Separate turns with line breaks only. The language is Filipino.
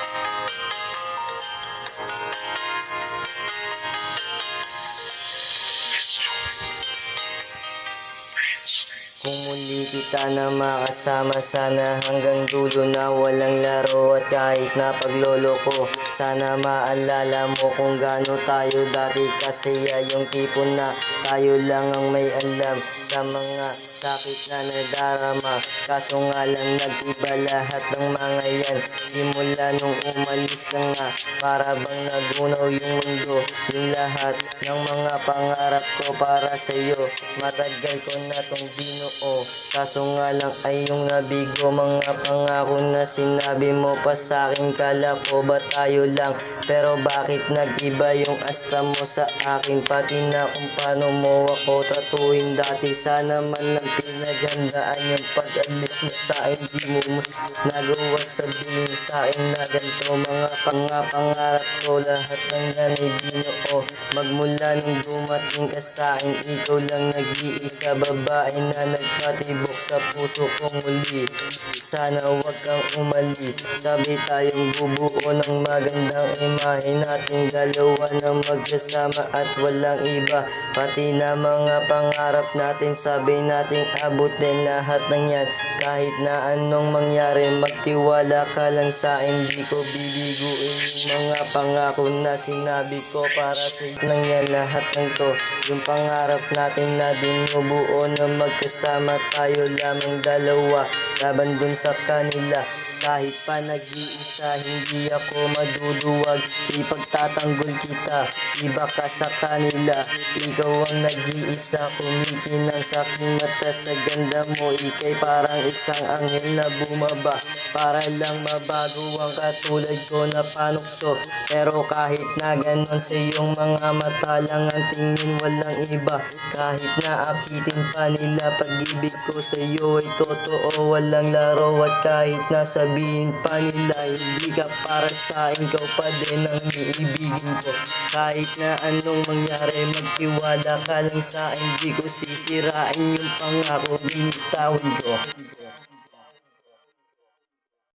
Kung muli kita na makasama, sana hanggang dulo na walang laro at kahit na paglolo ko. Sana maalala mo kung gaano tayo dati kasaya, yung tipo na tayo lang ang may alam sa mga sakit na nadarama. Kaso nga lang nag-iba lahat ng mga yan simula nung umalis ka nga. Para bang nagunaw yung mundo, yung lahat ng mga pangarap ko para sa'yo. Matagal ko na tong binuo, kaso nga lang ay yung nabigo. Mga pangako na sinabi mo pa sa'kin, kala ko ba tayo lang? Pero bakit nag-iba yung asta mo sa akin? Pati na kung paano mo ako tatuhin dati. Sana man lang pinaghandaan yung pag-alis mo sa'kin. Di mo nagawa sabihin sa'kin na ganito. Mga pangarap ko, lahat ng yan ay binuo. Magmula nung dumating ka sa'kin, ikaw lang nag-iisa babae na nagpatibok sa puso ko muli. Sana wag kang umalis, sabay tayong bubuo ng magandang imahe nating dalawa na magkasama at walang iba. Pati na mga pangarap natin, sabay nating abutin lahat ng yan. Kahit na anong mangyari, magtiwala ka lang sa'kin. Di ko bibiguin yung mga pangako na sinabi ko para sa'yo lang yan lahat ng to. Yung pangarap natin na binubuo na magkasama tayo lamang dalawa, laban dun sa kanila. Kahit pa nag-iisa, hindi ako maduduwag. Ipagtatanggol kita, iba ka sa kanila. Ikaw ang nag-iisa, kumikinang sa aking mata. Sa ganda mo, ikay parang isang anghel na bumaba para lang mabago ang katulad ko na panukso. Pero kahit na ganon, sa iyong mga mata lang ang tingin, walang iba. Kahit na akitin pa nila, pag-ibig ko sa iyo ay totoo, walang laro. At kahit na sabihin pa nila hindi ka para sa akin, ikaw pa din ang iibigin ko. Kahit na anong mangyari, magtiwala ka lang sa akin. Di ko sisirain yung pangako, binitawan ko.